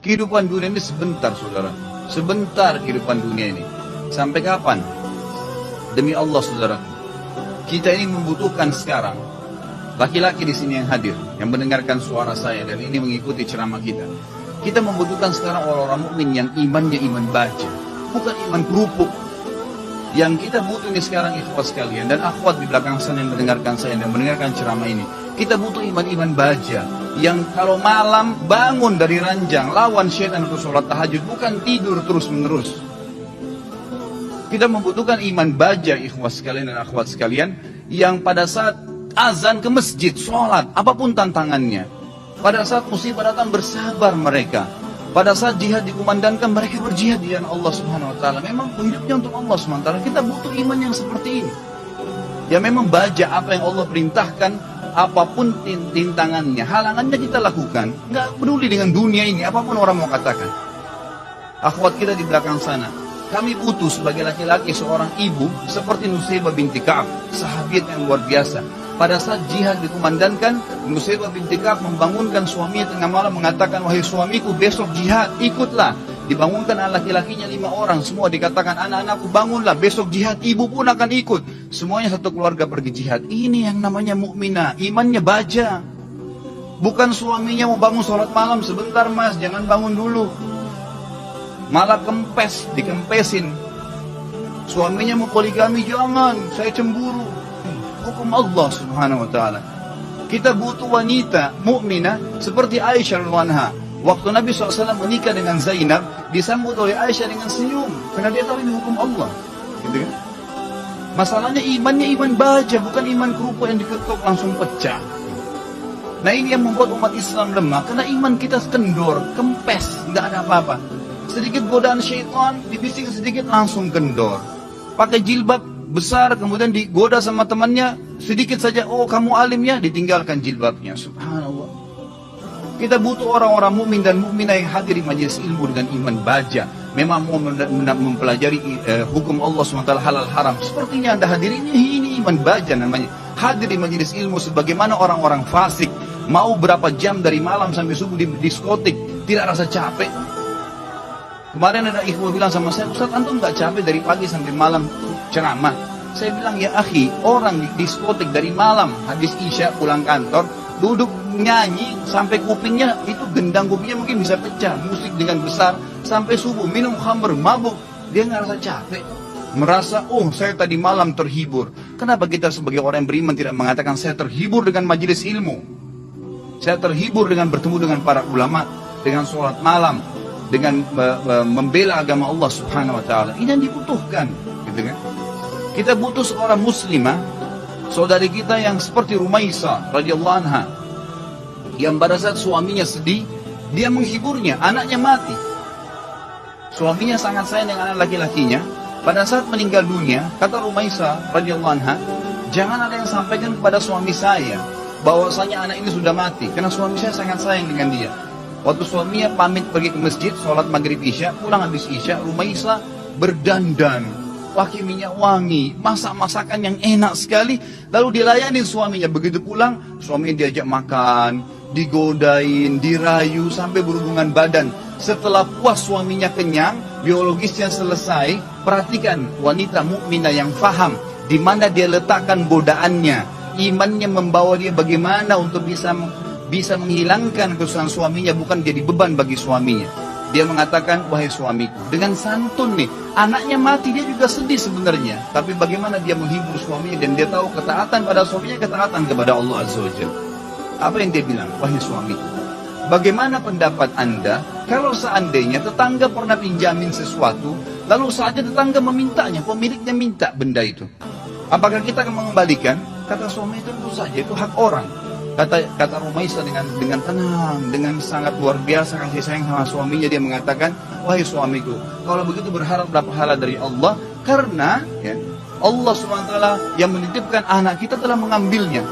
Kehidupan dunia ini sebentar, saudara. Sebentar kehidupan dunia ini. Sampai kapan? Demi Allah, saudara. Kita ini membutuhkan sekarang. Laki-laki di sini yang hadir, yang mendengarkan suara saya dan ini mengikuti ceramah kita. Kita membutuhkan sekarang orang-orang mukmin yang imannya iman baja, bukan iman kerupuk. Yang kita butuh ini sekarang ikhwat sekalian dan akhwat di belakang sana yang mendengarkan saya dan mendengarkan ceramah ini. Kita butuh iman-iman baja yang kalau malam bangun dari ranjang lawan syaitan untuk sholat tahajud, bukan tidur terus-menerus. Kita membutuhkan iman baja ikhwat sekalian dan akhwat sekalian yang pada saat azan ke masjid, sholat, apapun tantangannya. Pada saat musibah datang bersabar mereka. Pada saat jihad dikumandangkan mereka berjihad di jalan Allah Subhanahu Wa Taala. Memang hidupnya untuk Allah Subhanahu Wa Taala. Kita butuh iman yang seperti ini. Ya memang baja apa yang Allah perintahkan, apapun tintangannya, halangannya kita lakukan. Nggak peduli dengan dunia ini, apapun orang mau katakan. Akhwat kita di belakang sana, kami butuh sebagai laki-laki seorang ibu seperti Nusaybah binti Ka'ab, sahabat yang luar biasa. Pada saat jihad dikumandangkan, Nusaybah binti Ka'ab membangunkan suaminya tengah malam mengatakan, wahai suamiku besok jihad, ikutlah. Dibangunkan anak laki-lakinya 5 orang, semua dikatakan anak-anakku bangunlah, besok jihad, ibu pun akan ikut. Semuanya satu keluarga pergi jihad. Ini yang namanya mukminah, imannya baja. Bukan suaminya mau bangun sholat malam, sebentar mas, jangan bangun dulu. Malah kempes, dikempesin. Suaminya mau poligami, jangan, saya cemburu. Hukum Allah Subhanahu Wa Taala. Kita butuh wanita mukminah seperti Aisyah radhiyallahu anha. Waktu Nabi SAW menikah dengan Zainab, disambut oleh Aisyah dengan senyum, karena dia tahu ini hukum Allah. Gitu kan? Masalahnya imannya iman baja, bukan iman kerupuk yang diketuk langsung pecah. Nah ini yang membuat umat Islam lemah, karena iman kita kendor, kempes, nggak ada apa-apa. Sedikit godaan syaitan, dibisik sedikit langsung kendor. Pakai jilbab besar, kemudian digoda sama temannya, sedikit saja, oh kamu alim ya, ditinggalkan jilbabnya. Subhanallah. Kita butuh orang-orang mukmin dan mukminah yang hadir di majelis ilmu dengan iman baja. Memang mau mempelajari hukum Allah SWT halal haram. Sepertinya anda hadir ini iman baja namanya. Hadir di majelis ilmu sebagaimana orang-orang fasik. Mau berapa jam dari malam sampai subuh di diskotik, tidak rasa capek. Kemarin ada ikhwah bilang sama saya, Ustaz antum nggak capek dari pagi sampai malam ceramah? Saya bilang ya akhi, orang di diskotik dari malam habis isya pulang kantor, duduk nyanyi sampai kupingnya itu gendang kupingnya mungkin bisa pecah, musik dengan besar sampai subuh, minum khamr, mabuk, dia nggak rasa capek, merasa oh saya tadi malam terhibur. Kenapa kita sebagai orang yang beriman tidak mengatakan saya terhibur dengan majelis ilmu, saya terhibur dengan bertemu dengan para ulama, dengan sholat malam, dengan membela agama Allah Subhanahu Wa Taala? Ini yang dibutuhkan, gitu kan? Kita butuh seorang muslimah, saudari kita yang seperti Rumaisah radhiyallahu anha, yang pada saat suaminya sedih, dia menghiburnya, anaknya mati. Suaminya sangat sayang dengan anak laki-lakinya. Pada saat meninggal dunia, kata Rumaisah radhiyallahu anha, jangan ada yang sampaikan kepada suami saya bahwasanya anak ini sudah mati, karena suami saya sangat sayang dengan dia. Waktu suaminya pamit pergi ke masjid, sholat maghrib isya, pulang habis isya, Rumaisah berdandan, pakai minyak wangi, masak masakan yang enak sekali, lalu dilayani suaminya. Begitu pulang, suaminya diajak makan, digodain, dirayu, sampai berhubungan badan. Setelah puas suaminya kenyang, biologisnya selesai, perhatikan wanita mukminah yang faham di mana dia letakkan godaannya, imannya membawa dia bagaimana untuk bisa menghilangkan kesusahan suaminya, bukan jadi beban bagi suaminya. Dia mengatakan, wahai suamiku, dengan santun nih, anaknya mati, dia juga sedih sebenarnya, tapi bagaimana dia menghibur suaminya, dan dia tahu ketaatan pada suaminya, ketaatan kepada Allah Azza wa Jalla. Apa yang dia bilang? Wahai suamiku, bagaimana pendapat anda kalau seandainya tetangga pernah pinjamin sesuatu, lalu saatnya tetangga memintanya, pemiliknya minta benda itu, apakah kita akan mengembalikan? Kata suami, itu tentu saja, itu hak orang. Kata Rumaisah dengan tenang, dengan sangat luar biasa kasih sayang sama suaminya, dia mengatakan, wahai suamiku, kalau begitu berharaplah pahala dari Allah, karena ya, Allah SWT yang menitipkan anak kita telah mengambilnya.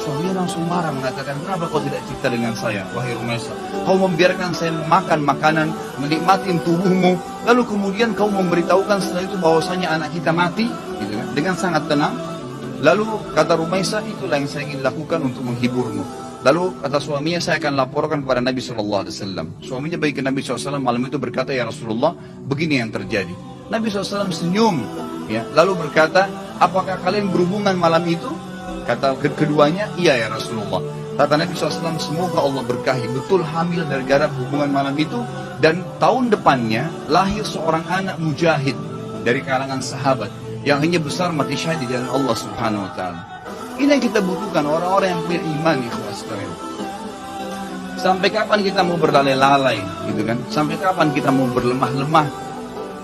Suaminya langsung marah, mengatakan, kenapa kau tidak cerita dengan saya, wahai Rumaisah? Kau membiarkan saya makan makanan, menikmati tubuhmu, lalu kemudian kau memberitahukan setelah itu bahwasanya anak kita mati, gitu kan? Dengan sangat tenang. Lalu kata Rumaisah, itulah yang saya ingin lakukan untuk menghiburmu. Lalu kata suaminya, saya akan laporkan kepada Nabi SAW. Suaminya bagi ke Nabi SAW malam itu berkata, ya Rasulullah, begini yang terjadi. Nabi SAW senyum, ya, lalu berkata, apakah kalian berhubungan malam itu? Kata keduanya, iya ya Rasulullah. Kata Nabi SAW, semoga Allah berkahi, betul hamil gara-gara hubungan malam itu. Dan tahun depannya lahir seorang anak mujahid dari kalangan sahabat yang hanya besar mati syahid di jalan Allah Subhanahu Wa Taala. Ini yang kita butuhkan, orang-orang yang punya iman, ikhwas sekalian. Sampai kapan kita mau berlalai-lalai, gitu kan? Sampai kapan kita mau berlemah-lemah?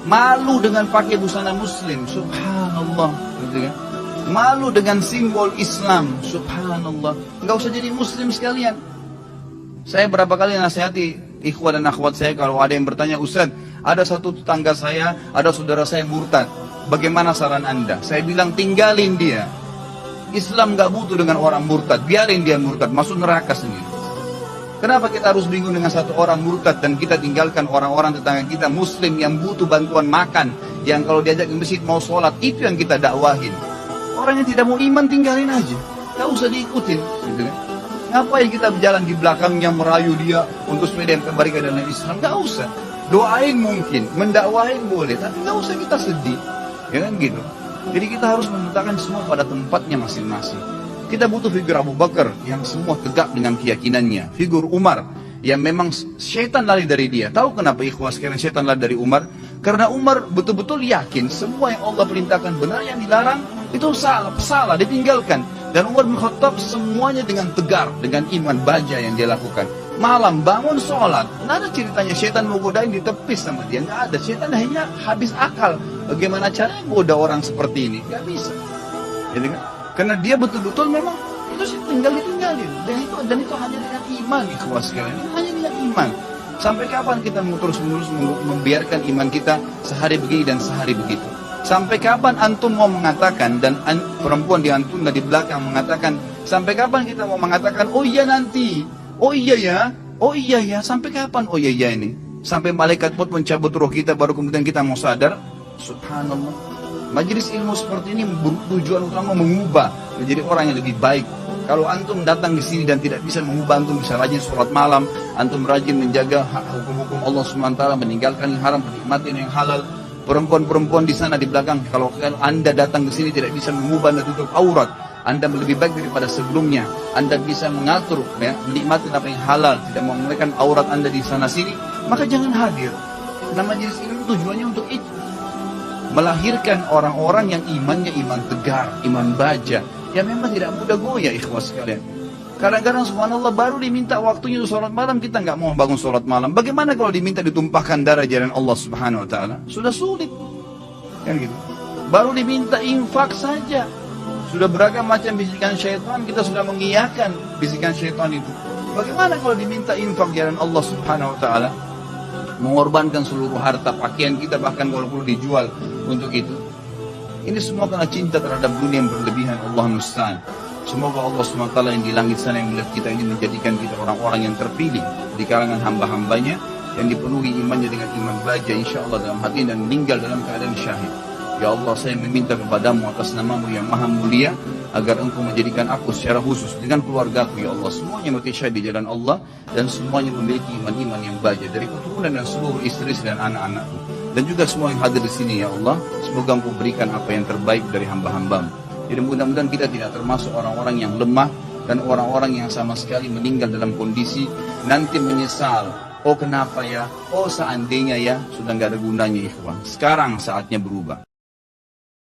Malu dengan pakai busana muslim, subhanallah, gitu kan? Malu dengan simbol Islam, subhanallah. Enggak usah jadi muslim sekalian. Saya berapa kali nasihati ikhwah dan akhwat saya, kalau ada yang bertanya, Ustaz, ada satu tetangga saya, ada saudara saya murtad, bagaimana saran Anda? Saya bilang, tinggalin dia. Islam gak butuh dengan orang murtad, biarin dia murtad, masuk neraka sendiri. Kenapa kita harus bingung dengan satu orang murtad dan kita tinggalkan orang-orang tetangga kita muslim yang butuh bantuan makan, yang kalau diajak ke masjid mau sholat, itu yang kita dakwahin. Orang yang tidak mau iman tinggalin aja, gak usah diikutin, gitu kan? Ngapain kita berjalan di belakangnya merayu dia untuk supaya dia kembali ke dalam Islam? Gak usah. Doain mungkin, mendakwahin boleh, tapi gak usah kita sedih, ya kan gitu. Jadi kita harus meletakkan semua pada tempatnya masing-masing. Kita butuh figur Abu Bakar yang semua tegak dengan keyakinannya. Figur Umar yang memang syaitan lari dari dia. Tahu kenapa ikhwas sekalian syaitan lari dari Umar? Karena Umar betul-betul yakin semua yang Allah perintahkan benar, yang dilarang itu salah, ditinggalkan. Dan Umar bin Khattab semuanya dengan tegar, dengan iman baja yang dia lakukan. Malam bangun sholat, nggak ada ceritanya syaitan mau godain ditepis sama dia, nggak ada. Syaitan hanya habis akal. Bagaimana caranya goda orang seperti ini? Nggak bisa. Jadi kan? Karena dia betul-betul memang itu sih ditinggalin. Dan itu hanya dengan iman, ikhwas sekalian. Hanya dengan iman. Sampai kapan kita mau terus-menerus membiarkan iman kita sehari begini dan sehari begitu? Sampai kapan antum mau mengatakan, dan perempuan di antum di belakang mengatakan, sampai kapan kita mau mengatakan, oh iya nanti, oh iya ya, sampai kapan oh iya ini? Sampai malaikat pun mencabut roh kita baru kemudian kita mau sadar? Subhanallah. Majelis ilmu seperti ini tujuan utama mengubah menjadi orang yang lebih baik. Kalau antum datang di sini dan tidak bisa mengubah, antum bisa rajin sholat malam, antum rajin menjaga hukum-hukum Allah SWT, meninggalkan yang haram, menikmati yang halal. Perempuan-perempuan di sana di belakang, kalau anda datang ke sini tidak bisa mengubah dan tutup aurat, anda lebih baik daripada sebelumnya. Anda bisa mengatur, ya, menikmati apa yang halal, tidak memulihkan aurat anda di sana sini, maka jangan hadir. Nah, majelis ilmu tujuannya untuk itu, melahirkan orang-orang yang imannya iman tegar, iman baja, yang memang tidak mudah goyah, ikhwas sekalian. Kadang-kadang subhanallah baru diminta waktunya untuk sholat malam, kita nggak mau bangun sholat malam. Bagaimana kalau diminta ditumpahkan darah jalan Allah Subhanahu Wa Taala? Sudah sulit, kan gitu. Baru diminta infak saja, sudah beragam macam bisikan syaitan, kita sudah mengiyakan bisikan syaitan itu. Bagaimana kalau diminta infak jalan Allah Subhanahu Wa Taala? Mengorbankan seluruh harta, pakaian kita bahkan kalau perlu dijual untuk itu. Ini semua karena cinta terhadap dunia yang berlebihan. Allah musta'an. Semoga Allah SWT yang di langit sana yang melihat kita ini menjadikan kita orang-orang yang terpilih di kalangan hamba-hambanya, yang dipenuhi imannya dengan iman baja insyaAllah dalam hati dan meninggal dalam keadaan syahid. Ya Allah, saya meminta kepadamu atas namamu yang maha mulia, agar engkau menjadikan aku secara khusus dengan keluargaku, ya Allah, semuanya mati syahid di jalan Allah, dan semuanya memiliki iman-iman yang baja dari keturunan dan seluruh istri dan anak-anakku, dan juga semua yang hadir di sini, ya Allah. Semoga engkau berikan apa yang terbaik dari hamba-hambamu. Jadi mudah-mudahan kita tidak termasuk orang-orang yang lemah dan orang-orang yang sama sekali meninggal dalam kondisi nanti menyesal. Oh kenapa ya? Oh seandainya ya? Sudah nggak ada gunanya, ikhwan. Sekarang saatnya berubah.